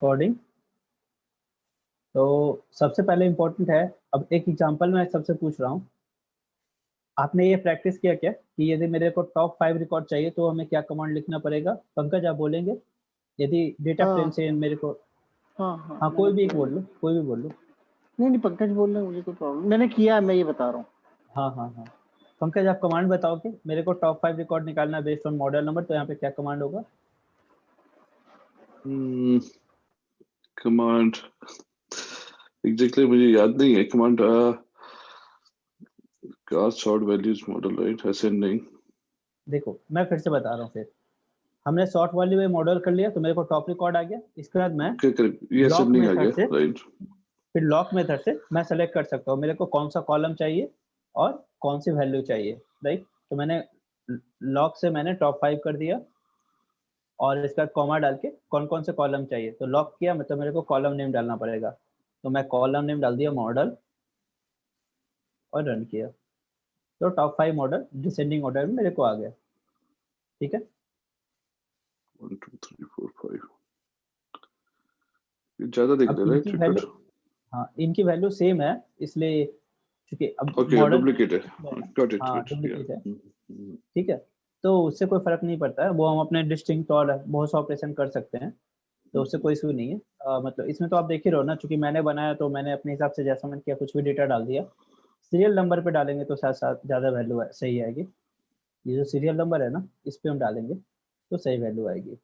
Coding. तो सबसे पहले इम्पोर्टेंट है, अब एक एग्जांपल मैं सबसे पूछ रहा हूँ, आपने ये प्रैक्टिस किया क्या कि यदि मेरे को टॉप 5 रिकॉर्ड चाहिए तो हमें क्या कमांड लिखना पड़ेगा? पंकज आप बोलेंगे, यदि डेटा फ्रेम हाँ से मेरे को। हाँ हाँ, हाँ, मैंने कोई भी एक किया बोल ये। लो, कोई भी बोल लो। नहीं नहीं, पंकज बोल रहे हैं, मुझे कोई प्रॉब्लम, मैंने किया है, मैं ये बता रहा हूँ। हाँ हाँ हाँ, पंकज आप कमांड बताओ कि मेरे को टॉप 5 रिकॉर्ड निकालना है बेस्ड ऑन मॉडल नंबर, तो यहाँ पे क्या कमांड होगा? कमांड एग्जैक्टली मुझे याद नहीं है। Command car sort values model right, ascending. देखो मैं फिर से बता रहा हूँ, फिर हमने सॉर्ट वाली में मॉडल कर लिया तो मेरे को टॉप रिकॉर्ड आ गया। इसके बाद मैं ये लॉक असेंडिंग आ मेथड गया से, राइट। फिर लॉक मेथड से मैं सेलेक्ट कर सकता हूँ मेरे को कौन सा कॉलम चाहिए और कौन सी वैल्यू चाहिए, राइट। तो मैंने लॉक से मैंने टॉप 5 कर दिया और इसका कॉमा डाल के कौन कौन से कॉलम चाहिए, तो लॉक किया मतलब मेरे को कॉलम नेम डालना पड़ेगा। तो मैं कॉलम नेम डाल दिया मॉडल और रन किया, तो टॉप 5 मॉडल डिसेंडिंग ऑर्डर में मेरे को आ गया। ठीक है, 1 2 3 4 5 ज्यादा दिख अब रहा है इनकी रिकॉर्ड। वैल्यू, हाँ इनकी वैल्यू सेम है, इसलिए क्योंकि अब ओके मॉडल डुप्लीकेट है। है ना, गॉट इट हाँ गॉट या। डुप्लीकेट है। ठीक है, तो उससे कोई फर्क नहीं पड़ता है, वो हम अपने डिस्टिंक्ट और बहुत सा ऑपरेशन कर सकते हैं, तो उससे कोई इशू नहीं है। मतलब इसमें तो आप देख ही रहो ना, चूंकि मैंने बनाया तो मैंने अपने हिसाब से जैसा मैंने किया कुछ भी डेटा डाल दिया। सीरियल नंबर पे डालेंगे तो साथ साथ ज़्यादा वैल्यू सही आएगी। ये जो सीरियल नंबर है ना, इस पे हम डालेंगे तो सही वैल्यू आएगी।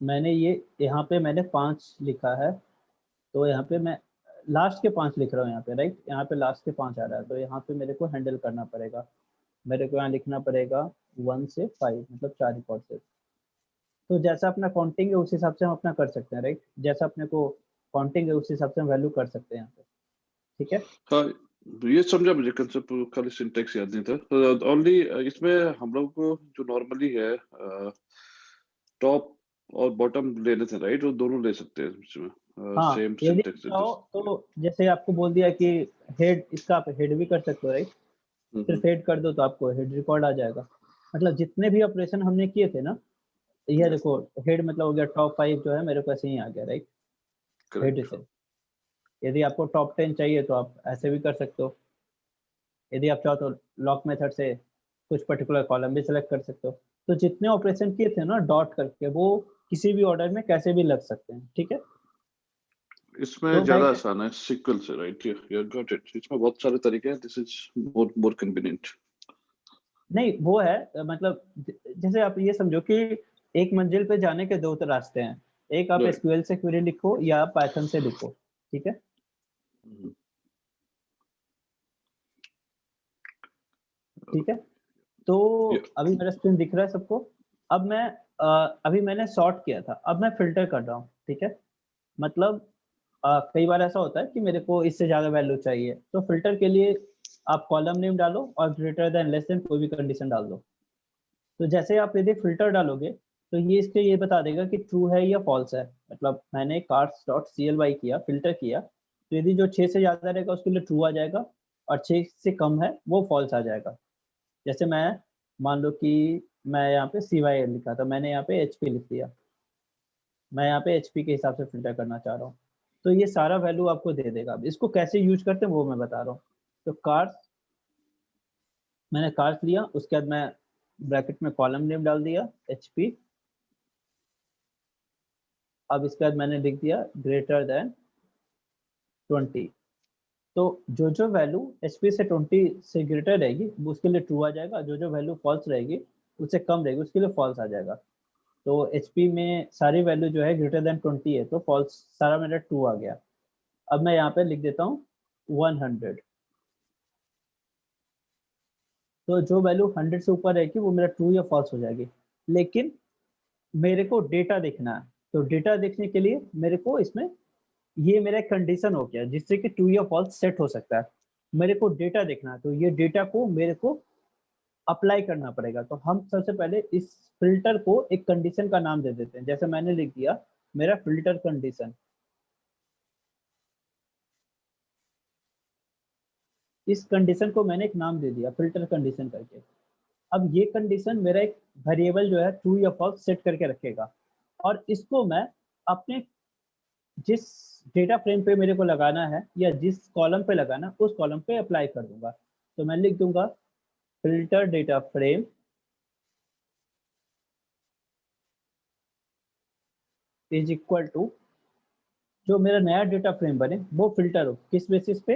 मैंने ये यहाँ पे मैंने 5 लिखा है, तो यहाँ पे मैं लास्ट के 5 लिख रहा हूँ यहाँ पे, राइट। यहाँ पे लास्ट के 5 आ रहा है, तो यहाँ पे मेरे को हैंडल करना पड़ेगा। मेरे को यहाँ लिखना पड़ेगा 1 से 5, मतलब 4 रिकॉर्ड से। तो जैसा अपना काउंटिंग है उस हिसाब से हम अपना कर सकते हैं, राइट। जैसा अपने को काउंटिंग है उस हिसाब से हम वैल्यू कर सकते हैं यहाँ पे। ठीक है, हाँ ये समझा मुझे कंसेप्ट, खाली सिंटेक्स याद नहीं था। ओनली इसमें हम लोग को जो नॉर्मली है टॉप और बॉटम लेने थे राइट, वो दोनों ले सकते हैं इसमें। हाँ सेम यदि सिंटेक्स चाहो तो जैसे आपको बोल दिया कि हेड, इसका आप हेड भी कर सकते हो, राइट। सिर्फ हेड कर दो तो आपको हेड रिकॉर्ड आ जाएगा। मतलब जितने भी ऑपरेशन हमने किए थे ना, ये देखो हेड मतलब हो गया टॉप 5 जो है मेरे को ऐसे ही आ गया, राइट। Head correct. से यदि आपको टॉप 10 चाहिए तो आप ऐसे भी कर सकते हो। यदि आप चाहो तो लॉक मेथड से कुछ पर्टिकुलर कॉलम भी सिलेक्ट कर सकते हो। तो जितने ऑपरेशन किए थे ना डॉट करके, वो किसी भी ऑर्डर में कैसे भी लग सकते हैं। ठीक है, इसमें तो मैं ज्यादा आसान है सीक्वल से राइट। यू गॉट इट, इसमें बहुत सारे तरीके हैं, this is more more convenient. नहीं वो है मतलब जैसे आप ये समझो कि एक मंजिल पे जाने के दो तो रास्ते हैं, एक आप राइट। एसक्यूएल से क्वेरी लिखो या आप पाइथन से लिखो। ठीक है, ठीक है। तो अभी मेरा स्क्रीन दिख रहा है सबको। अब मैं अभी मैंने सॉर्ट किया था, अब मैं फिल्टर कर रहा हूँ। ठीक है, मतलब कई बार ऐसा होता है कि मेरे को इससे ज्यादा वैल्यू चाहिए, तो फिल्टर के लिए आप कॉलम नेम डालो और ग्रेटर देन लेस देन कोई भी कंडीशन डाल दो। तो जैसे आप यदि फिल्टर डालोगे तो ये इसके ये बता देगा कि ट्रू है या फॉल्स है। मतलब मैंने cars dot C L Y किया, फिल्टर किया, तो यदि जो 6 से ज्यादा रहेगा उसके लिए ट्रू आ जाएगा और 6 से कम है वो फॉल्स आ जाएगा। जैसे मैं मान लो कि मैं यहाँ पे सी वाई लिखा था, मैंने यहाँ पे एच पी लिख दिया। मैं यहाँ पे एच पी के हिसाब से फिल्टर करना चाह रहा हूँ, तो ये सारा वैल्यू आपको दे देगा। अब इसको कैसे यूज करते हैं वो मैं बता रहा हूँ। तो कार्स, मैंने कार्स लिया, उसके बाद मैं ब्रैकेट में कॉलम नेम डाल दिया एच पी। अब इसके बाद मैंने लिख दिया ग्रेटर देन 20। तो जो जो वैल्यू एच पी से 20 से ग्रेटर रहेगी वो उसके लिए ट्रू आ जाएगा, जो जो वैल्यू फॉल्स रहेगी उससे कम रहेगी उसके लिए फॉल्स आ जाएगा। तो एच पी में सारी वैल्यू जो है ग्रेटर देन 20 है, तो फॉल्स सारा मेरा ट्रू आ गया। अब मैं यहाँ पे लिख देता हूँ 100। तो जो वैल्यू 100 से ऊपर रहेगी वो मेरा ट्रू या फॉल्स हो जाएगी। लेकिन मेरे को डेटा देखना है, तो डेटा देखने के लिए मेरे को इसमें ये मेरा एक कंडीशन हो गया जिससे कि ट्रू या फॉल्स सेट हो सकता है। मेरे को डेटा देखना है, तो ये डेटा को मेरे को अप्लाई करना पड़ेगा। तो हम सबसे पहले इस फिल्टर को एक कंडीशन का नाम दे देते हैं। जैसे मैंने लिख दिया मेरा फिल्टर कंडीशन। इस कंडीशन को मैंने एक नाम दे दिया फिल्टर कंडीशन करके। अब ये कंडीशन मेरा एक वेरिएबल जो है ट्रू या फॉल्स सेट करके रखेगा, और इसको मैं अपने जिस डेटा फ्रेम पे मेरे को लगाना है या जिस कॉलम पे लगाना है उस कॉलम पे अप्लाई कर दूंगा। तो मैं लिख दूंगा filter data frame is equal to, जो मेरा नया डेटा फ्रेम बने वो फिल्टर हो किस बेसिस पे,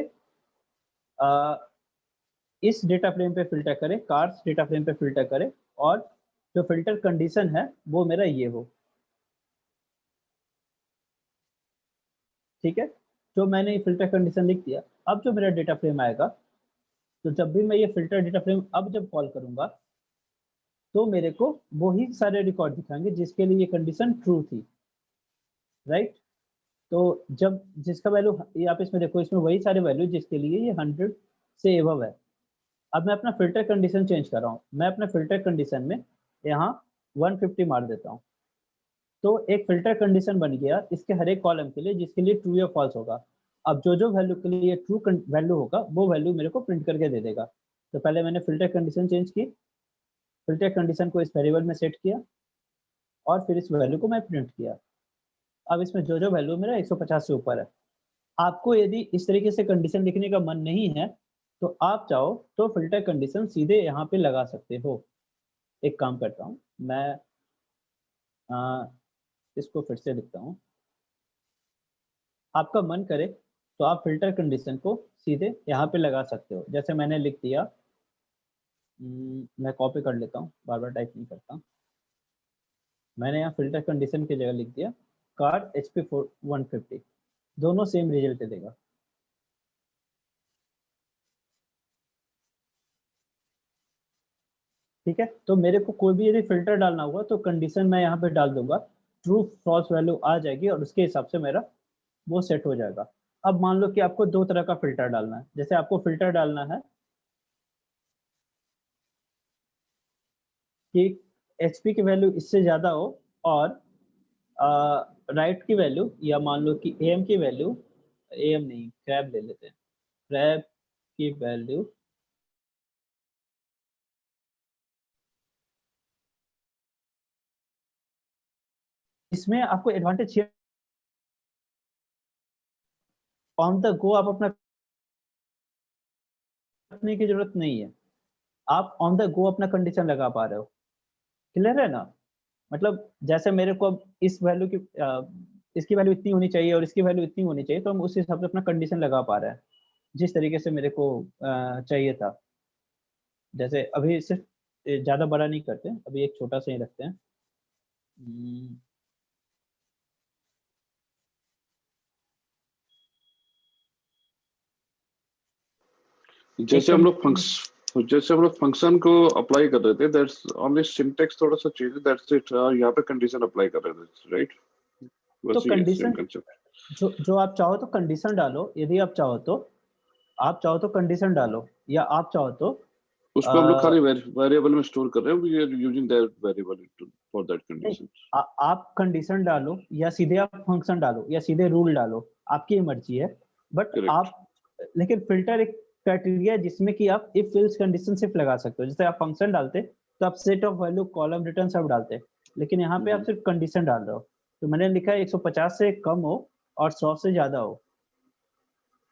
इस डेटा फ्रेम पे फिल्टर करे, कार्स डेटा फ्रेम पे फिल्टर करे, और जो फिल्टर कंडीशन है वो मेरा ये हो। ठीक है, तो मैंने ये फिल्टर कंडीशन लिख दिया। अब जो मेरा डेटा फ्रेम आएगा, तो जब भी मैं ये फिल्टर डेटा फ्रेम अब जब कॉल करूंगा तो मेरे को वही सारे रिकॉर्ड दिखाएंगे जिसके लिए ये कंडीशन ट्रू थी, राइट। तो जब जिसका वैल्यू, ये आप इसमें देखो, इसमें वही सारे वैल्यू जिसके लिए ये 100 से एबव है। अब मैं अपना फिल्टर कंडीशन चेंज कर रहा हूँ, मैं अपना फिल्टर कंडीशन में यहाँ 150 मार देता हूँ। तो एक फिल्टर कंडीशन बन गया इसके हर एक कॉलम के लिए जिसके लिए ट्रू या फॉल्स होगा। अब जो जो वैल्यू के लिए ट्रू वैल्यू होगा वो वैल्यू मेरे को प्रिंट करके दे देगा। तो पहले मैंने फिल्टर कंडीशन चेंज की, फिल्टर कंडीशन को इस वेरिएबल में सेट किया, और फिर इस वैल्यू को मैं प्रिंट किया। अब इसमें जो जो वैल्यू मेरा 150 से ऊपर है। आपको यदि इस तरीके से कंडीशन लिखने का मन नहीं है तो आप चाहो तो फिल्टर कंडीशन सीधे यहाँ पे लगा सकते हो। एक काम करता हूँ मैं, इसको फिर से लिखता हूँ। आपका मन करे तो आप फिल्टर कंडीशन को सीधे यहाँ पे लगा सकते हो, जैसे मैंने लिख दिया। मैं कॉपी कर लेता हूँ, बार बार टाइप नहीं करता। मैंने यहाँ फिल्टर कंडीशन की जगह लिख दिया कार HP 150, दोनों सेम रिजल्ट देगा। ठीक है, तो मेरे को कोई भी यदि फिल्टर डालना हुआ तो कंडीशन मैं यहाँ पे डाल दूंगा, ट्रू फॉल्स वैल्यू आ जाएगी और उसके हिसाब से मेरा वो सेट हो जाएगा। अब मान लो कि आपको दो तरह का फिल्टर डालना है, जैसे आपको फिल्टर डालना है कि HP की वैल्यू इससे ज़्यादा हो और राइट की वैल्यू, या मान लो कि AM की वैल्यू, AM नहीं क्रैब ले लेते हैं, क्रैब की वैल्यू इसमें आपको एडवांटेज ऑन द गो आप अपना करने की जरूरत नहीं है, आप ऑन द गो अपना कंडीशन लगा पा रहे हो। क्लियर है ना? मतलब जैसे मेरे को अब इस वैल्यू की इसकी वैल्यू इतनी होनी चाहिए और इसकी वैल्यू इतनी होनी चाहिए, तो हम उस हिसाब से अपना कंडीशन लगा पा रहे हैं जिस तरीके से मेरे को चाहिए था। जैसे अभी सिर्फ ज़्यादा बड़ा नहीं करते, अभी एक छोटा सा ही रखते हैं। जैसे हम लोग फंक्शन को अप्लाई कर रहे थे, दैट्स ओनली सिंटैक्स थोड़ा सा चेंज है, दैट्स इट। यहाँ पे कंडीशन अप्लाई कर रहे थे, राइट? तो कंडीशन जो आप चाहो तो कंडीशन डालो, यदि आप चाहो तो कंडीशन डालो, या आप चाहो तो उसको हम लोग खाली वेरिएबल में स्टोर कर रहे हैं, we are using that variable for that condition. आप कंडीशन डालो या सीधे आप फंक्शन डालो या सीधे रूल डालो, आपकी मर्जी है। बट आप, लेकिन फिल्टर एक क्राइटेरिया है जिसमें कि आप इफ एल्स कंडीशन सिर्फ लगा सकते हो। जैसे आप फंक्शन डालते तो आप set of value, column, return सब डालते, लेकिन यहाँ पे आप सिर्फ कंडीशन डाल रहे हो। तो मैंने लिखा है 150 से कम हो और 100 से ज्यादा हो,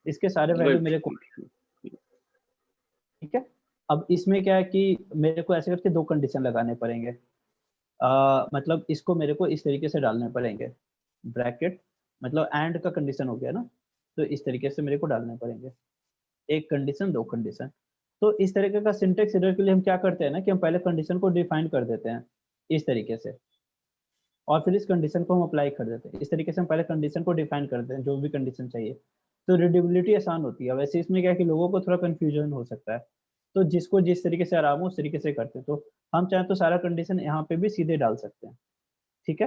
इसके सारे वैल्यू मेरे को। ठीक है, अब इसमें क्या है कि मेरे को ऐसे करके दो कंडीशन लगाने पड़ेंगे। मतलब इसको मेरे को इस तरीके से डालने पड़ेंगे, ब्रैकेट, मतलब एंड का कंडीशन हो गया ना, तो इस तरीके से मेरे को डालने पड़ेंगे, एक कंडीशन दो कंडीशन। तो इस तरीके का सिंटेक्स एरर के लिए हम क्या करते हैं ना कि हम पहले कंडीशन को डिफाइन कर देते हैं इस तरीके से, और फिर इस कंडीशन को हम अप्लाई कर देते हैं। इस तरीके से हम पहले कंडीशन को डिफाइन करते हैं जो भी कंडीशन चाहिए, तो रीडेबिलिटी आसान होती है। वैसे इसमें क्या है कि लोगों को थोड़ा कंफ्यूजन हो सकता है, तो जिसको जिस तरीके से आराम हो उस तरीके से करते हैं। तो हम चाहें तो सारा कंडीशन यहाँ पे भी सीधे डाल सकते हैं। ठीक है,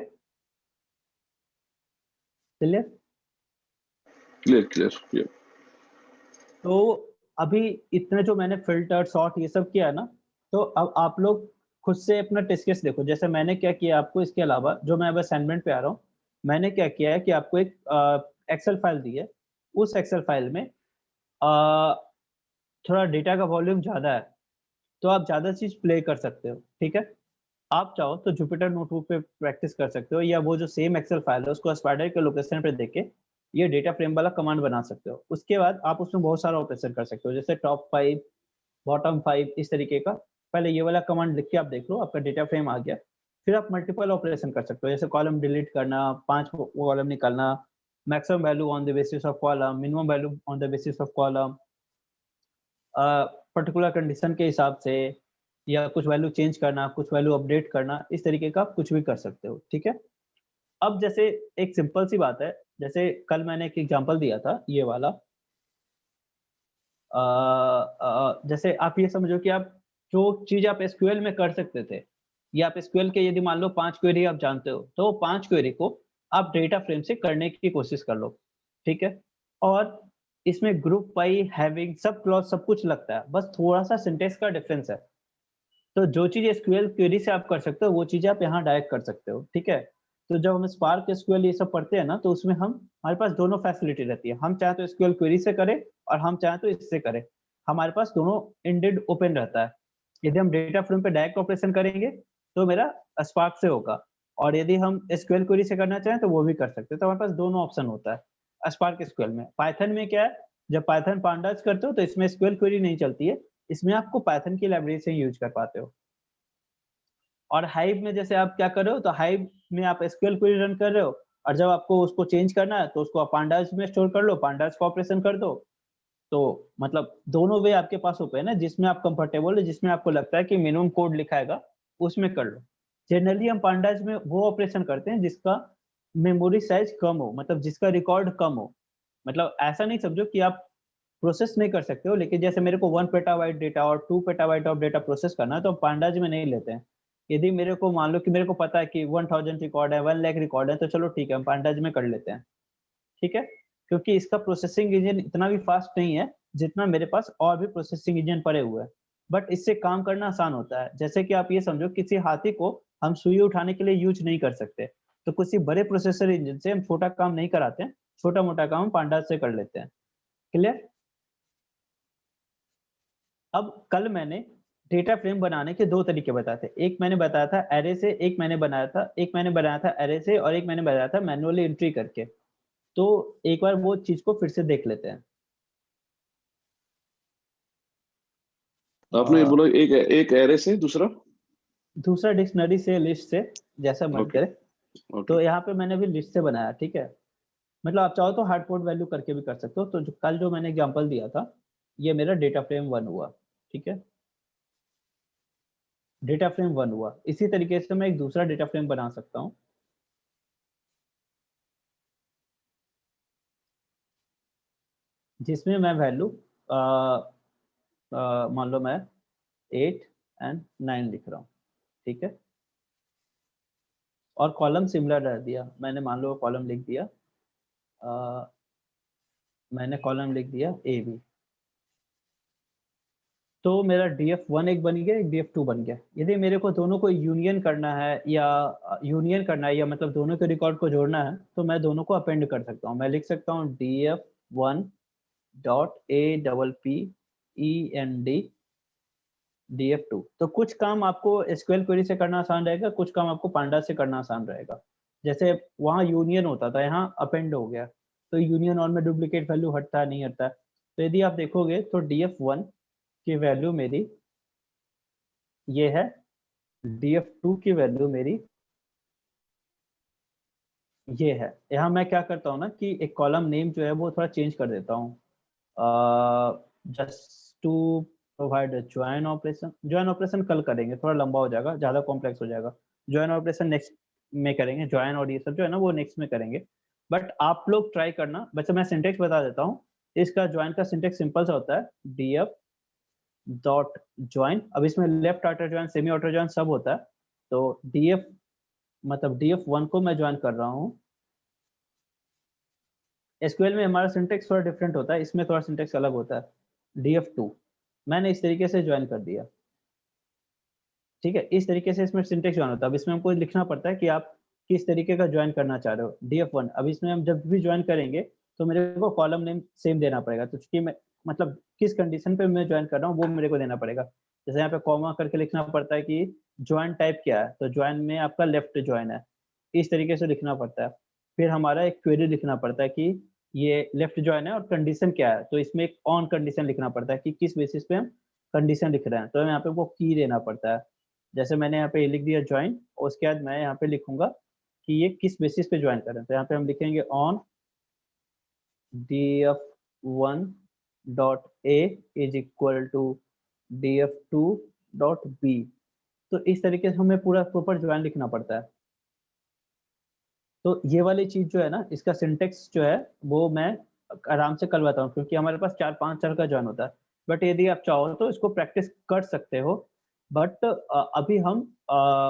क्लियर? क्लियर। तो अभी इतने जो मैंने फिल्टर, सॉर्ट, ये सब किया ना, तो अब आप लोग खुद से अपना टेस्ट केस देखो। जैसे मैंने क्या किया आपको, इसके अलावा जो मैं अब असाइनमेंट पे आ रहा हूँ, मैंने क्या किया है कि आपको एक एक्सेल फाइल दी है। उस एक्सेल फाइल में थोड़ा डेटा का वॉल्यूम ज़्यादा है, तो आप ज़्यादा चीज़ प्ले कर सकते हो, ठीक है? आप चाहो तो जुपिटर नोटबुक पे प्रैक्टिस कर सकते हो, या वो जो सेम एक्सेल फाइल है उसको स्पाइडर के लोकेशन पे देके ये डेटा फ्रेम वाला कमांड बना सकते हो। उसके बाद आप उसमें बहुत सारा ऑपरेशन कर सकते हो, जैसे टॉप 5, बॉटम 5 इस तरीके का। पहले ये वाला कमांड लिख के आप देख लो, आपका डेटा फ्रेम आ गया। फिर आप मल्टीपल ऑपरेशन कर सकते हो, जैसे कॉलम डिलीट करना, 5 कॉलम निकालना, maximum value on the basis of column, minimum value on the basis of column, particular condition के हिसाब से, या कुछ वैल्यू चेंज करना, कुछ वैल्यू अपडेट करना, इस तरीके का आप कुछ भी कर सकते हो, ठीक है? अब जैसे एक सिंपल सी बात है, जैसे कल मैंने एक एग्जांपल दिया था ये वाला, जैसे आप ये समझो कि आप जो चीज़ आप एसक्यूएल में कर सकते थे, या आप एसक्यूएल के यदि मान लो 5 क्वेरी आप जानते हो, तो 5 क्वेरी को आप डेटा फ्रेम से करने की कोशिश कर लो, ठीक है? और इसमें group by, having, sub clause सब कुछ लगता है, बस थोड़ा-सा सिंटैक्स का डिफरेंस है। तो जो चीज़ एसक्यूएल क्वेरी से आप कर सकते हो, वो चीज़ें आप यहाँ डायरेक्ट कर सकते हो, ठीक है? तो जब हम स्पार्क एसक्यूएल ये सब पढ़ते हैं ना, तो उसमें हमारे पास दोनों फैसिलिटी रहती है। हम चाहे तो एसक्यूएल क्वेरी से करें और हम चाहे तो इससे करें। हमारे पास दोनों एंडेड ओपन रहता है। यदि हम डेटा फ्रेम पे डायरेक्ट ऑपरेशन करेंगे, तो मेरा स्पार्क से होगा, और यदि हम एसक्यूएल क्वेरी से करना चाहें, तो वो भी कर सकते हैं। तो हमारे पास दोनों ऑप्शन होता है स्पार्क एसक्यूएल में। पाइथन में क्या है, जब पाइथन पांडास करते हो, तो इसमें एसक्यूएल क्वेरी नहीं चलती है। इसमें आपको पाइथन की लाइब्रेरी से यूज़ कर पाते हो। और हाइव में जैसे आप क्या कर रहे हो, तो हाइव में आप एसक्यूएल क्वेरी रन कर रहे हो, और जब आपको उसको चेंज करना है, तो उसको आप पांडास में स्टोर कर लो, पांडास का ऑपरेशन कर दो। तो मतलब दोनों वे आपके पास ओपन है, जिसमें आप कंफर्टेबल है, जिसमें आपको लगता है कि मिनिमम कोड लिखाएगा, उसमें कर लो। जनरली हम पांडास में वो ऑपरेशन करते हैं जिसका मेमोरी साइज कम हो, मतलब जिसका रिकॉर्ड कम हो। मतलब ऐसा नहीं समझो कि आप प्रोसेस नहीं कर सकते हो, लेकिन जैसे मेरे को 1 पेटाबाइट डेटा और 2 पेटाबाइट ऑफ डेटा प्रोसेस करना है, तो पांडाज में नहीं लेते हैं। यदि मेरे को मान लो कि मेरे को पता है कि 1000 रिकॉर्ड है, 1 लाख रिकॉर्ड है, तो चलो ठीक है, हम पांडाज में कर लेते हैं, ठीक है? क्योंकि इसका प्रोसेसिंग इंजन इतना भी फास्ट नहीं है, जितना मेरे पास और भी प्रोसेसिंग इंजन पड़े हुए हैं। बट इससे काम करना आसान होता है। जैसे कि आप ये समझो, किसी हाथी को हम सुई उठाने के लिए यूज़ नहीं कर सकते, तो किसी बड़े प्रोसेसर इंजन से हम छोटा काम नहीं कराते हैं, छोटा-मोटा काम हम पांडाज से कर लेते हैं। क्लियर? अब कल मैंने डेटा फ्रेम बनाने के 2 तरीके बताए थे। एक मैंने बताया था अरे से, एक मैंने बनाया था अरे से, और एक मैंने बनाया था मैन्युअली एंट्री करके। तो एक बार वो चीज़ को फिर से देख लेते हैं। आपने अ, बोला एक एक एरे से दूसरा। दूसरा डिक्शनरी से, लिस्ट से, जैसा मन ओके। करे। ओके। तो यहाँ पे मैंने भी लिस्ट से बनाया, ठीक है? मतलब आप चाहो तो हार्ड कोड वैल्यू करके भी कर सकते हो। तो कल जो मैंने एग्जांपल दिया था, ये मेरा डेटा फ्रेम 1 हुआ, ठीक है? डेटा फ्रेम 1 हुआ। इसी तरीके से मैं एक दूसरा डेटा फ्रेम बना सकता हूँ, जिसमें मैं वैल्यू मान लो मैं 8 एंड 9 लिख रहा हूँ, ठीक है? और कॉलम सिमिलर रह दिया। मैंने मान लो कॉलम लिख दिया, मैंने कॉलम लिख दिया ए बी। तो मेरा df1 एक बन गया, एक df2 बन गया। यदि मेरे को दोनों को यूनियन करना है, या मतलब दोनों के रिकॉर्ड को जोड़ना है, तो मैं दोनों को अपेंड कर सकता हूँ। मैं लिख सकता हूँ df1 dot a double p e n d df2। तो कुछ काम आपको एसक्यूएल क्वेरी से करना आसान रहेगा, कुछ काम आपको पांडा से करना आसान रहेगा। जैसे वहाँ यूनियन होता था, यहाँ अपेंड हो गया। तो यूनियन और में डुप्लीकेट वैल्यू हटता है, नहीं हटता है। तो यदि आप देखोगे, तो df1 की वैल्यू मेरी ये है, df2 की वैल्यू मेरी ये है। यहाँ मैं क्या करता हूँ ना, कि एक कॉलम नेम जो है वो थोड़ा चेंज कर देता हूँ, just to provide join operation कल करेंगे, थोड़ा लंबा हो जाएगा, ज़्यादा कॉम्प्लेक्स हो जाएगा। ज्वाइन ऑपरेशन नेक्स्ट में करेंगे, ज्वाइन और ये सब जो है ना, वो नेक्स्ट में करेंगे। बट आप लोग ट्राई करना। वैसे मैं सिंटेक्स बता देता हूँ। इसका ज्वाइन का सिंटेक्स सिंपल सा होता है, df डॉट ज्वाइन। अब इसमें left auto join, semi auto join सब होता है। तो df मतलब df1 को मैं ज्वाइन कर रहा हूँ। एसक्यूएल में हमारा सिंटेक्स थोड़ा डिफरेंट होता है, इसमें थोड़ा सिंटेक्स अलग होता है। df2 मैंने इस तरीके से ज्वाइन कर दिया, ठीक है? इस तरीके से इसमें सिंटेक्स ज्वाइन होता है। अब इसमें हमको लिखना पड़ता है कि आप किस तरीके का ज्वाइन करना चाह रहे हो। df1, अब इसमें हम जब भी ज्वाइन करेंगे, तो मेरे को कॉलम नेम सेम देना पड़ेगा। तो चूंकि मतलब किस कंडीशन पे मैं ज्वाइन कर रहा हूँ वो मेरे को देना पड़ेगा। जैसे यहाँ पे कॉमा करके लिखना पड़ता है कि ज्वाइन टाइप क्या है, तो ज्वाइन में आपका लेफ्ट ज्वाइन है, इस तरीके से लिखना पड़ता है। फिर हमारा एक क्वेरी लिखना पड़ता है कि ये लेफ्ट ज्वाइन है और कंडीशन क्या है, तो इसमें एक ऑन कंडीशन लिखना पड़ता है कि किस बेसिस पे हम कंडीशन लिख रहे हैं, तो यहाँ पे वो की देना पड़ता है। जैसे मैंने यहाँ पे लिख दिया ज्वाइन, और उसके बाद मैं यहाँ पे लिखूंगा कि ये किस बेसिस पे ज्वाइन कर रहे हैं, तो यहाँ पे हम लिखेंगे on df1 dot a is equal to df2 dot b। तो इस तरीके से हमें पूरा प्रॉपर ज्वाइन लिखना पड़ता है। तो ये वाली चीज जो है ना, इसका सिंटेक्स जो है वो मैं आराम से करवाता हूँ, क्योंकि हमारे पास 4-5 तरह का ज्वाइन होता है। बट यदि आप चाहो तो इसको प्रैक्टिस कर सकते हो। बट अभी हम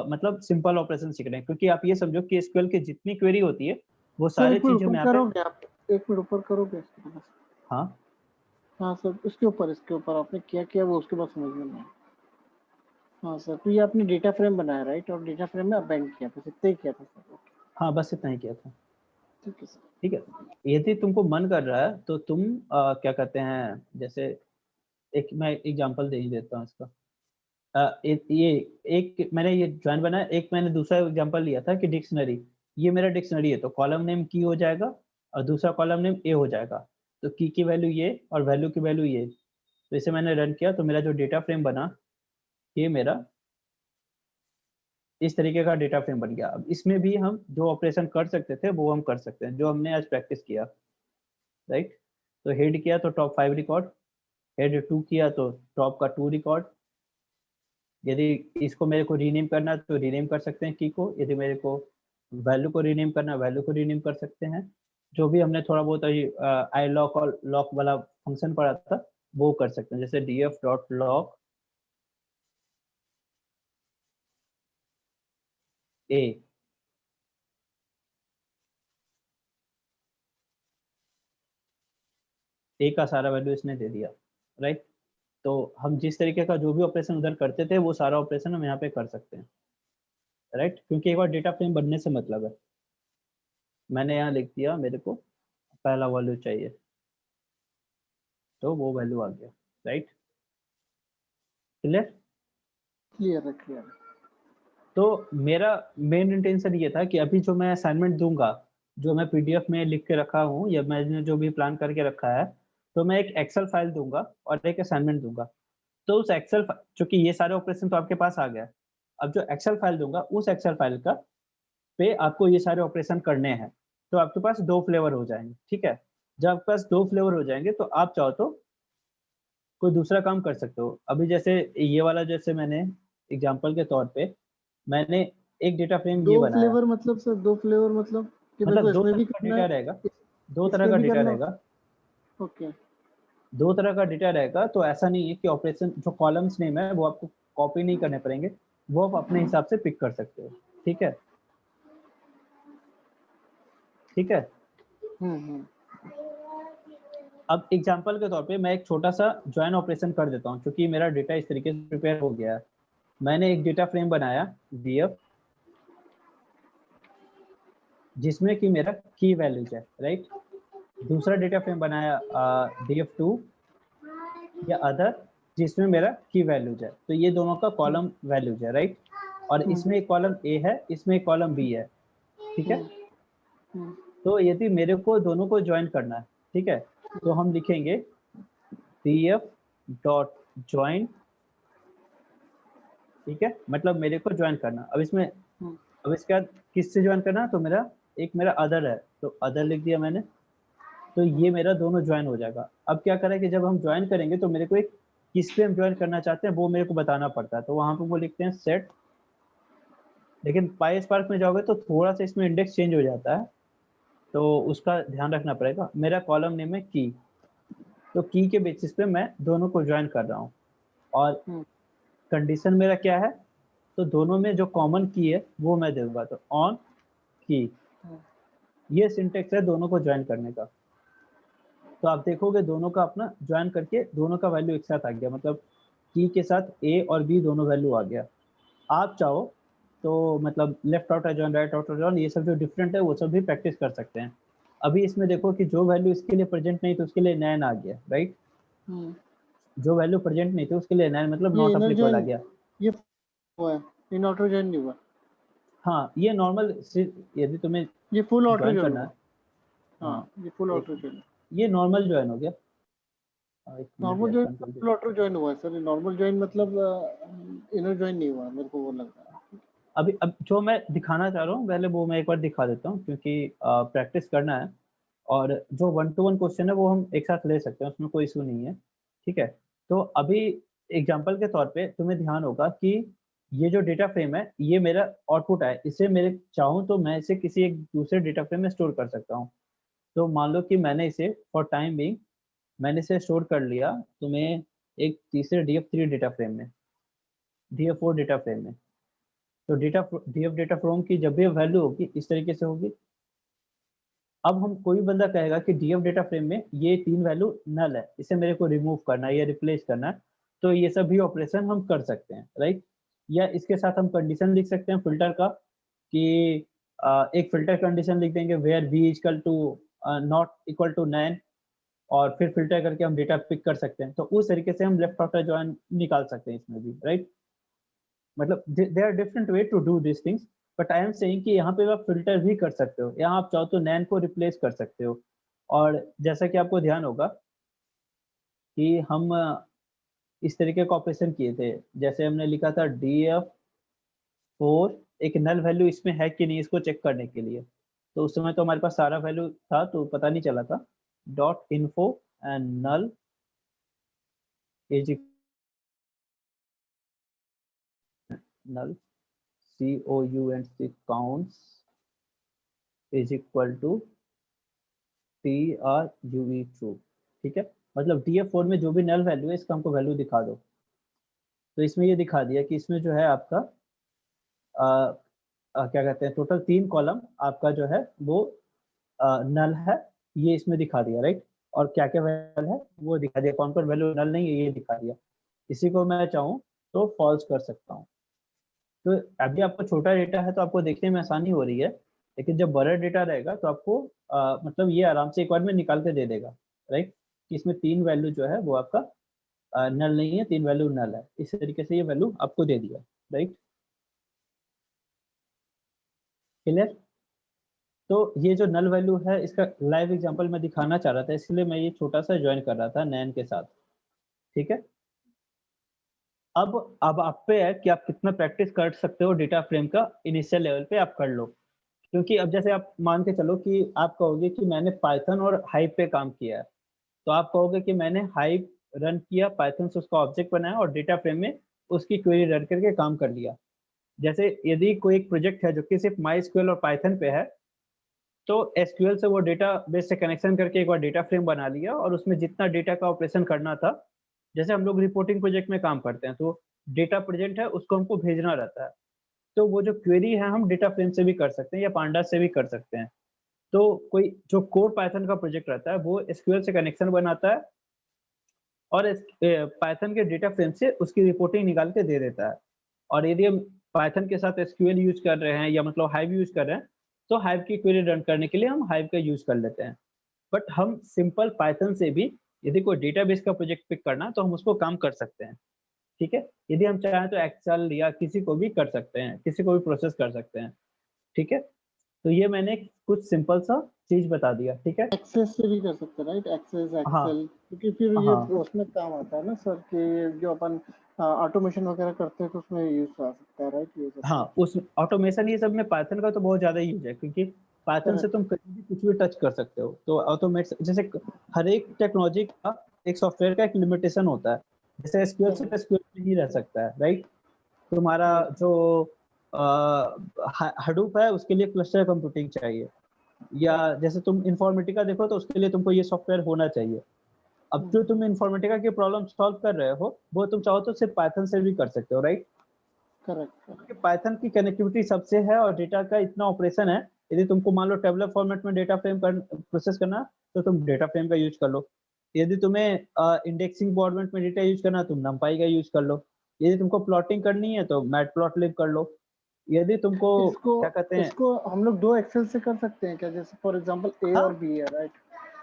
मतलब सिंपल ऑपरेशन सीख रहे हैं, क्योंकि आप ये समझो कि एसक्यूएल की जितनी क्वेरी होती है वो सर सारी एक मिनट चीजें हम ऊपर यहाँ पे। करोगे आप, एक मिनट ऊपर करोगे? हाँ हाँ सर, इसके ऊपर आपने क्या किया वो उसके बाद समझ में नहीं आया। हाँ सर, तो ये आपने डेटा फ्रेम बनाया राइट, और डेटा फ्रेम में अपेंड किया, बस इतना ही किया था सर। हाँ, बस इतना ही किया था। ठीक है सर। ठीक है, यदि तुमको मन कर रहा है तो तुम क्या कहते हैं, जैसे एक मैं एग्जांपल दे ही देता हूँ इसका। ये एक मैंने ये ज्वाइन बनाया, एक मैंने दूसरा एग्जांपल लिया था कि डिक्शनरी, ये मेरा डिक्शनरी है, तो कॉलम नेम की हो जाएगा और दूसरा कॉलम नेम ए हो जाएगा। तो की वैल्यू ये और वैल्यू की वैल्यू ये। तो इसे मैंने रन किया तो मेरा जो डेटा फ्रेम बना, ये मेरा इस तरीके का डेटा फ्रेम बन गया। अब इसमें भी हम जो ऑपरेशन कर सकते थे वो हम कर सकते हैं, जो हमने आज प्रैक्टिस किया, राइट। तो हेड किया तो टॉप 5 रिकॉर्ड, हेड 2 किया तो टॉप का 2 रिकॉर्ड। यदि इसको मेरे को रीनेम करना है तो रीनेम कर सकते हैं की को, यदि मेरे को वैल्यू को रीनेम करना है वैल्यू को रीनेम कर सकते हैं। जो भी हमने थोड़ा बहुत आई लॉक और लॉक वाला फंक्शन पढ़ा था वो कर सकते हैं, जैसे df डॉट लॉक a। ए का सारा वैल्यू इसने दे दिया, राइट। तो हम जिस तरीके का जो भी ऑपरेशन उधर करते थे वो सारा ऑपरेशन हम यहाँ पे कर सकते हैं, राइट, क्योंकि एक बार डेटा फ्रेम बनने से मतलब है। मैंने यहाँ लिख दिया मेरे को पहला वैल्यू चाहिए, तो वो वैल्यू आ गया, राइट। क्लियर? क्लियर है, क्लियर है। तो मेरा मेन इंटेंशन ये था कि अभी जो मैं असाइनमेंट दूंगा, जो मैं पीडीएफ में लिख के रखा हूँ या मैंने जो भी प्लान करके रखा है, तो मैं एक एक्सेल फाइल दूंगा और एक असाइनमेंट दूंगा। तो उस एक्सेल, चूंकि ये सारे ऑपरेशन तो आपके पास आ गया, अब जो एक्सेल फाइल दूंगा उस एक्सेल फाइल का पे आपको ये सारे ऑपरेशन करने हैं। तो आपके पास 2 फ्लेवर हो जाएंगे, ठीक है। जब आपके पास 2 फ्लेवर हो जाएंगे तो आप चाहो तो कोई दूसरा काम कर सकते हो। अभी जैसे ये वाला, जैसे मैंने एग्जांपल के तौर पे मैंने एक डेटा फ्रेम दो ये बनाया, फ्लेवर मतलब सर, दो फ्लेवर मतलब कि मेरे को मतलब 2 इसमें तरह भी का करना डेटा है, रहेगा, इस, 2 तरह इसमें का भी डेटा करना। रहेगा, ओके। 2 तरह का डेटा रहेगा। तो ऐसा नहीं है कि ऑपरेशन जो कॉलम्स नेम है वो आपको कॉपी नहीं करने पड़ेंगे, वो आप अपने हिसाब से पिक कर सकते हो, ठीक है। ठीक है, हम्म। अब एग्जांपल के तौर पे मैं एक छोटा सा ज्वाइन ऑपरेशन कर देता हूँ, क्योंकि मेरा डेटा इस तरीके से प्रिपेयर हो गया है। मैंने एक डेटा फ्रेम बनाया df, जिसमें कि मेरा की वैल्यूज है, राइट। दूसरा डेटा फ्रेम बनाया df2 या अदर, जिसमें मेरा की वैल्यूज है। तो ये दोनों का कॉलम वैल्यूज है, राइट। और इसमें एक कॉलम ए है, इसमें एक कॉलम बी है, ठीक है। तो यदि मेरे को दोनों को ज्वाइन करना है, ठीक है, तो हम लिखेंगे df डॉट ज्वाइन, ठीक है, मतलब मेरे को ज्वाइन करना। अब इसमें, अब इसके बाद किससे ज्वाइन करना, तो मेरा अदर है, तो अदर लिख दिया मैंने। तो ये मेरा दोनों ज्वाइन हो जाएगा। अब क्या करें कि जब हम ज्वाइन करेंगे तो मेरे को एक किस पे हम ज्वाइन करना चाहते हैं वो मेरे को बताना पड़ता है, तो वहां पे वो लिखते हैं सेट। लेकिन पाई स्पार्क में जाओगे तो थोड़ा सा इसमें इंडेक्स चेंज हो जाता है, तो उसका ध्यान रखना पड़ेगा। मेरा कॉलम नेम है की, तो की के बेसिस पे मैं दोनों को ज्वाइन कर रहा हूँ। और कंडीशन मेरा क्या है, तो दोनों में जो कॉमन की है वो मैं दूंगा, तो ऑन की। ये सिंटेक्स है दोनों को ज्वाइन करने का। तो आप देखोगे दोनों का अपना ज्वाइन करके दोनों का वैल्यू एक साथ आ गया, मतलब की के साथ ए और बी दोनों वैल्यू आ गया। आप चाहो तो मतलब left out join, right out join, ये सब जो डिफरेंट है वो सब भी प्रैक्टिस कर सकते हैं। अभी इसमें देखो कि जो वैल्यू इसके लिए प्रेजेंट नहीं तो उसके लिए नैन आ गया, राइट। जो वैल्यू प्रेजेंट नहीं थी उसके लिए नैन मतलब ये नॉट इनर अप्लीकेबल आ जॉइन गया। ये हुआ है, इन ऑटो जॉइन नहीं हुआ। हाँ ये नॉर्मल, यदि तुम्हें ये फुल ऑटो ज्वाइन जॉइन करना हुआ। है, हाँ हाँ ये फुल एक ऑटो जॉइन, ये नॉर्मल ज्वाइन हो गया। एक मिनट नॉर्मल यार, join control full auto join हुआ है सर। नॉर्मल जॉइन मतलब इनर जॉइन नहीं हुआ, मेरे को वो लग रहा है। अभी अब जो मैं दिखाना चाह रहा हूँ पहले वो मैं एक बार दिखा देता हूँ, क्योंकि प्रैक्टिस करना है, और जो 1 to 1 क्वेश्चन है वो हम एक साथ ले सकते हैं, उसमें कोई इशू नहीं है। ठीक है, तो अभी एग्जांपल के तौर पे तुम्हें ध्यान होगा कि ये जो डेटा फ्रेम है ये मेरा आउटपुट है, इसे मेरे चाहूँ तो मैं इसे किसी एक दूसरे डेटा फ्रेम में स्टोर कर सकता हूँ। तो मान लो कि मैंने इसे फॉर टाइम बीइंग मैंने इसे स्टोर कर लिया, तो मैं एक तीसरे DF3 डेटा फ्रेम में, DF4 डेटा फ्रेम में। तो DF डेटा फ्रेम की जब भी वैल्यू होगी इस तरीके से होगी। अब हम कोई बंदा कहेगा कि DF डेटा फ्रेम में ये 3 वैल्यू नल है, इसे मेरे को रिमूव करना है या रिप्लेस करना है, तो ये सब भी ऑपरेशन हम कर सकते हैं, राइट। या इसके साथ हम कंडीशन लिख सकते हैं फिल्टर का, कि एक फिल्टर कंडीशन लिख देंगे where v equal to not equal to nan, और फिर फिल्टर करके हम डेटा पिक कर सकते हैं। तो उस तरीके से हम लेफ्ट आउटर जॉइन निकाल सकते हैं इसमें भी, राइट। मतलब there are different way to do this things, but I am saying कि यहाँ पे आप फिल्टर भी कर सकते हो, यहाँ आप चाहो तो नैन को रिप्लेस कर सकते हो। और जैसा कि आपको ध्यान होगा कि हम इस तरीके का ऑपरेशन किए थे, जैसे हमने लिखा था DF4 एक नल वैल्यू इसमें है कि नहीं इसको चेक करने के लिए। तो उस समय तो हमारे पास सारा वैल्यू था तो पता नहीं चला था। Dot info and null is null COUNT counts is equal to TRUE true. ठीक है, मतलब DF4 में जो भी नल वैल्यू है इसका हमको वैल्यू दिखा दो। तो इसमें ये दिखा दिया कि इसमें जो है आपका क्या कहते हैं, टोटल 3 कॉलम आपका जो है वो नल है, ये इसमें दिखा दिया, राइट। और क्या क्या वैल्यू है वो दिखा दिया, कौन कौन वैल्यू नल नहीं है ये दिखा दिया। इसी को मैं चाहूँ तो फॉल्स कर सकता हूँ। तो अभी आपको छोटा डेटा है तो आपको देखने में आसानी हो रही है, लेकिन जब बड़ा डेटा रहेगा तो आपको मतलब ये आराम से एक बार में निकाल के दे देगा, राइट। कि इसमें 3 वैल्यू जो है वो आपका नल नहीं है, 3 वैल्यू नल है, इस तरीके से ये वैल्यू आपको दे दिया, राइट। क्लियर। तो ये जो नल वैल्यू है इसका लाइव एग्जांपल मैं दिखाना चाह रहा था, इसलिए मैं ये छोटा सा ज्वाइन कर रहा था नैन के साथ। ठीक है, अब आप पे है कि आप कितना प्रैक्टिस कर सकते हो डेटा फ्रेम का, इनिशियल लेवल पे आप कर लो। क्योंकि अब जैसे आप मान के चलो कि आप कहोगे कि मैंने पाइथन और हाइव पे काम किया है, तो आप कहोगे कि मैंने हाइव रन किया, पाइथन से उसका ऑब्जेक्ट बनाया और डेटा फ्रेम में उसकी क्वेरी रन करके काम कर लिया। जैसे यदि कोई एक प्रोजेक्ट है जो कि सिर्फ MySQL और पाइथन पे है, तो SQL से वो डेटा बेस से कनेक्शन करके एक बार डेटा फ्रेम बना लिया और उसमें जितना डेटा का ऑपरेशन करना था, जैसे हम लोग रिपोर्टिंग प्रोजेक्ट में काम करते हैं तो डेटा प्रेजेंट है उसको हमको भेजना रहता है, तो वो जो क्वेरी है हम डेटा फ्रेम से भी कर सकते हैं या पांडास से भी कर सकते हैं। तो कोई जो कोर पाइथन का प्रोजेक्ट रहता है वो SQL से कनेक्शन बनाता है और पाइथन के डेटा फ्रेम से उसकी रिपोर्टिंग निकाल के दे देता है। और यदि हम पाइथन के साथ SQL यूज कर रहे हैं या मतलब हाइव यूज कर रहे हैं, तो हाइव की क्वेरी रन करने के लिए हम हाइव का यूज कर लेते हैं। बट हम सिंपल पाइथन से भी यदि कोई डेटाबेस का प्रोजेक्ट पिक करना है तो हम उसको काम कर सकते हैं। ठीक है, यदि हम चाहें तो एक्सेल या किसी को भी कर सकते हैं, किसी को भी प्रोसेस कर सकते हैं। ठीक है, तो ये मैंने कुछ सिंपल सा चीज बता दिया। ठीक है, एक्सेस से भी कर सकते हैं, राइट। एक्सेस हाँ एक्सेल, क्योंकि फिर ये हाँ उसमें काम आता है ना सर, कि जो अपन ऑटोमेशन वगैरह करते हैं तो उसमें यूज आ सकता है, राइट। ये सब हाँ, उस ऑटोमेशन ये सब में पाइथन का तो बहुत ज्यादा यूज है, क्योंकि पाइथन से करेक्ट। तुम कहीं भी कुछ भी टच कर सकते हो। तो ऑटोमेट जैसे हर एक टेक्नोलॉजी का एक सॉफ्टवेयर का एक लिमिटेशन होता है, जैसे SQL से SQL में ही रह सकता है, राइट। तुम्हारा जो हडूप है उसके लिए क्लस्टर कंप्यूटिंग चाहिए, या जैसे तुम इन्फॉर्मेटिका देखो तो उसके लिए तुमको ये सॉफ्टवेयर होना चाहिए। अब जो तुम इन्फॉर्मेटिका की प्रॉब्लम सॉल्व कर रहे हो वो तुम चाहो तो सिर्फ पाइथन से भी कर सकते हो, राइट। करेक्ट। पाइथन की कनेक्टिविटी सबसे है और डेटा का इतना ऑपरेशन है, यदि तुमको मान लो टेबलर फॉर्मेट में डेटा फ्रेम प्रोसेस करना तो तुम डेटा फ्रेम का यूज कर लो। यदि तुम्हें इंडेक्सिंग फॉर्मेट में डेटा यूज करना तुम numpy का यूज कर लो। यदि तुमको प्लॉटिंग करनी है तो मैटप्लॉटलिब कर लो। यदि तुमको इसको क्या कहते हैं, इसको हम लोग दो एक्सेल से कर सकते हैं क्या? जैसे फॉर एग्जांपल ए हाँ और बी है, राइट।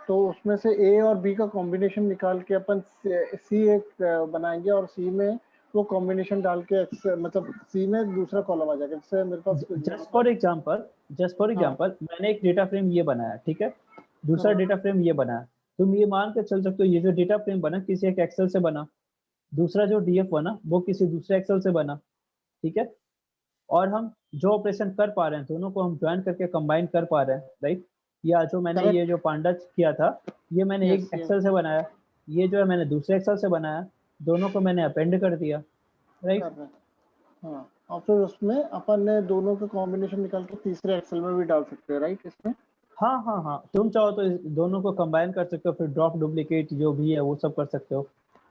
तो उसमें से ए और बी का कॉम्बिनेशन निकाल के अपन सी एक बनाएंगे और सी में वो कॉम्बिनेशन डाल के मतलब सी में दूसरा कॉलम आ जाएगा। जैसे मेरे पास जस्ट फॉर एग्जांपल मैंने एक डेटा फ्रेम ये बनाया, ठीक है, दूसरा डेटा फ्रेम ये बनाया। तुम ये मान के चल सकते हो ये जो डेटा फ्रेम बना किसी एक एक्सेल से बना, दूसरा जो डीएफ बना वो किसी दूसरे एक्सेल से बना, ठीक है, और हम जो ऑपरेशन कर पा रहे हैं दोनों को हम ज्वाइन करके कंबाइन कर पा रहे हैं, राइट। या जो मैंने ये जो पांडाज किया था ये मैंने एक एक्सेल से बनाया, ये जो है मैंने दूसरे एक्सेल से बनाया, दोनों को मैंने अपेंड कर दिया, राइट। हाँ, और फिर उसमें अपन ने दोनों का कॉम्बिनेशन निकाल के तीसरे एक्सेल में भी डाल सकते हैं, राइट। इसमें हाँ, तुम चाहो तो दोनों को कंबाइन कर सकते हो, फिर ड्रॉप डुप्लीकेट जो भी है वो सब कर सकते हो।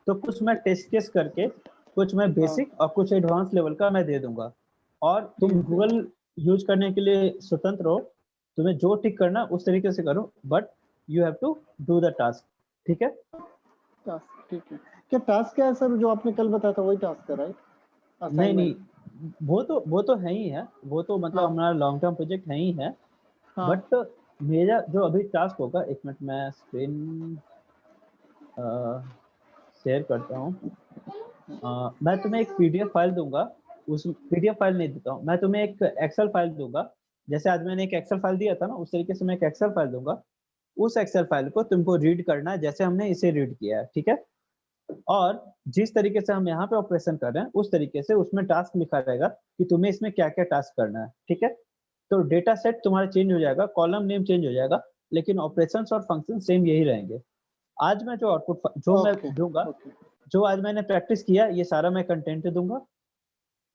तो कुछ मैं टेस्ट केस करके कुछ मैं बेसिक और कुछ एडवांस लेवल का मैं दे दूंगा, और तुम गूगल यूज करने के लिए स्वतंत्र हो, तुम्हें जो टिक करना उस तरीके से करो, but you have to do the task, ठीक है। ठीक है, क्या टास्क क्या है सर जो आपने कल बताया था वही टास्क है, राइट? नहीं, वो तो है ही है, वो तो मतलब हमारा लॉन्ग टर्म प्रोजेक्ट है ही है। बट मेरा जो अभी टास्क होगा, एक मिनट मैं स्क्रीन शेयर करता हूँ। मैं तुम्हें एक पीडीएफ फाइल दूंगा, उस पीडीएफ फाइल नहीं देता हूँ मैं तुम्हें, एक एक्सेल फाइल दूंगा। जैसे आज मैंने एक एक्सेल फाइल दिया था ना, उस तरीके से मैं एक एक्सेल फाइल दूंगा। उस एक्सेल फाइल को तुमको रीड करना है जैसे हमने इसे रीड किया है, ठीक है। और जिस तरीके से हम यहाँ पे ऑपरेशन कर रहे हैं उस तरीके से उसमें टास्क लिखा रहेगा कि तुम्हें इसमें क्या क्या टास्क करना है, ठीक है। तो डेटा सेट तुम्हारा चेंज हो जाएगा, कॉलम नेम चेंज हो जाएगा, लेकिन ऑपरेशंस और फंक्शन सेम यही रहेंगे। आज मैं जो आउटपुट जो मैं दूंगा, जो आज मैंने प्रैक्टिस किया, ये सारा मैं कंटेंट दूंगा,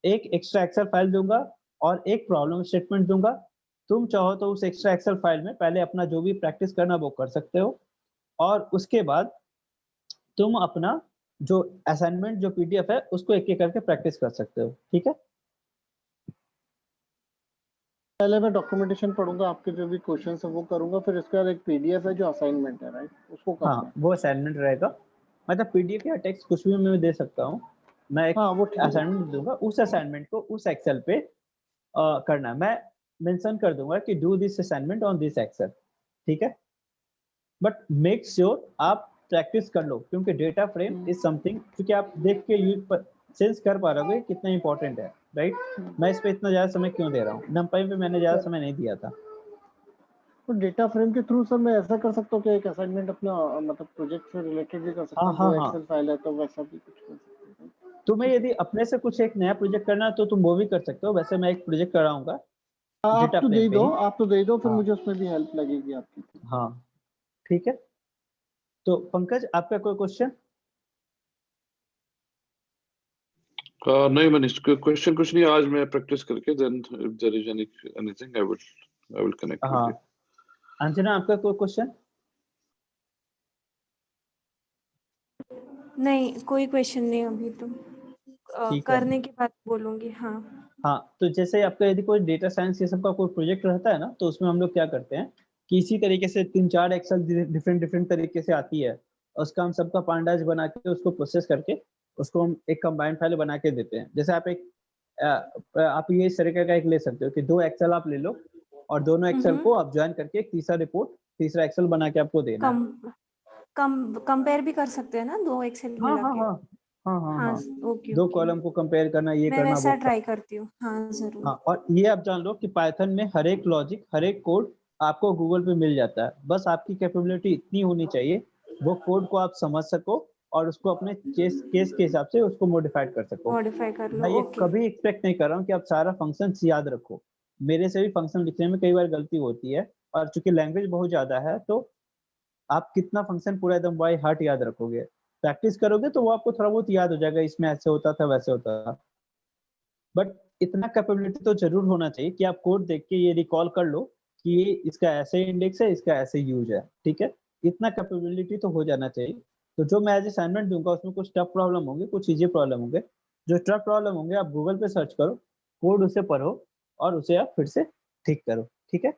एक एक्स्ट्रा एक्सेल फाइल दूंगा और एक प्रॉब्लम स्टेटमेंट दूंगा। तुम चाहो तो उस एक्स्ट्रा एक्सेल फाइल में पहले अपना जो भी प्रैक्टिस करना वो कर सकते हो, और उसके बाद तुम अपना जो असाइनमेंट जो पीडीएफ है उसको एक एक करके प्रैक्टिस कर सकते हो, ठीक है। पहले मैं डॉक्यूमेंटेशन पढ़ूंगा, आपके जो भी क्वेश्चंस है वो करूंगा, फिर इसके बाद एक पीडीएफ है जो असाइनमेंट है, राइट, उसको करना है। वो असाइनमेंट रहेगा, मतलब पीडीएफ या टेक्स्ट कुछ भी मैं दे सकता हूँ। मैं एक असाइनमेंट दूंगा, उस असाइनमेंट को उस एक्सेल पे करना है। मैं मेंशन कर दूंगा कि do this assignment on this excel, ठीक है। बट मेक श्योर आप प्रैक्टिस कर लो, क्योंकि डेटा फ्रेम इज समथिंग क्योंकि आप देख के यूज सेंस कर पा रहे हो कितना इंपॉर्टेंट है, राइट। मैं इस पे इतना ज्यादा समय क्यों दे रहा हूँ, नंपाई पे मैंने ज्यादा समय नहीं दिया था। तो डेटा फ्रेम के थ्रू सर मैं ऐसा कर सकता हूँ कि एक असाइनमेंट अपना मतलब प्रोजेक्ट से रिलेटेड भी कर सकता हूँ, जो एक्सेल फाइल है तो वैसा भी कुछ कर सकते हैं। तुम्हें यदि अपने से कुछ एक नया प्रोजेक्ट करना है तो तुम वो भी कर सकते हो। वैसे मैं एक प्रोजेक्ट कराऊंगा, आप तो दे दो फिर मुझे उसमें भी हेल्प लगेगी आपकी। हाँ ठीक है। तो पंकज आपका कोई क्वेश्चन? नहीं मनीष, क्वेश्चन कुछ नहीं, आज मैं प्रैक्टिस करके then if there is anything I will connect with you. Anjana आपका कोई क्वेश्चन? नहीं, कोई क्वेश्चन नहीं अभी तो। करने के बाद बोलूंगी। हाँ, तो जैसे आपका यदि कोई डेटा साइंस ये सब का कोई प्रोजेक्ट रहता है ना, तो उसमें हम लोग क्या करते हैं कि इसी तरीके से 3-4 एक्सेल डिफरेंट तरीके से आती है, उसका हम सबका पांडाज बना के उसको प्रोसेस करके उसको हम एक कंबाइंड फाइल बना के देते हैं। जैसे आप ये इस तरीके का एक ले सकते हो कि 2 एक्सेल आप ले लो और दोनों एक्सेल को आप ज्वाइन करके एक तीसरा एक्सेल बना के आपको देना है। कंपेयर भी कर सकते हैं ना 2 एक्सेल मिला के? हाँ, ओके, 2 कॉलम को कंपेयर करना, ये मैं करना, वैसा वो ट्राई करती हूँ। हाँ जरूर। और ये आप जान लो कि पाइथन में हर एक लॉजिक, हर एक कोड आपको गूगल पे मिल जाता है। बस आपकी कैपेबिलिटी इतनी होनी चाहिए वो कोड को आप समझ सको और उसको अपने केस के हिसाब से उसको मॉडिफाइड कर सको। मॉडिफाई कर लो। मैं ये कभी एक्सपेक्ट नहीं कर रहा हूँ कि आप सारा फंक्शन याद रखो। मेरे से भी फंक्शन लिखने में कई बार गलती होती है, और चूंकि लैंग्वेज बहुत ज्यादा है तो आप कितना फंक्शन पूरा एकदम बाय हार्ट याद रखोगे? प्रैक्टिस करोगे तो वो आपको थोड़ा बहुत याद हो जाएगा, इसमें ऐसे होता था वैसे होता था। बट इतना कैपेबिलिटी तो जरूर होना चाहिए कि आप कोड देख के ये रिकॉल कर लो कि ये इसका ऐसे इंडेक्स है, इसका ऐसे यूज है, ठीक है। इतना कैपेबिलिटी तो हो जाना चाहिए। तो जो मैं एज असाइनमेंट दूंगा उसमें कुछ टफ प्रॉब्लम होंगे, कुछ इजी प्रॉब्लम होंगे। जो टफ प्रॉब्लम होंगे आप गूगल पे सर्च करो, कोड उसे पढ़ो और उसे आप फिर से ठीक करो, ठीक है।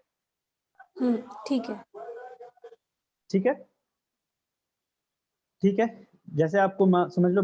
ठीक है, ठीक है, ठीक है। जैसे आपको समझ लो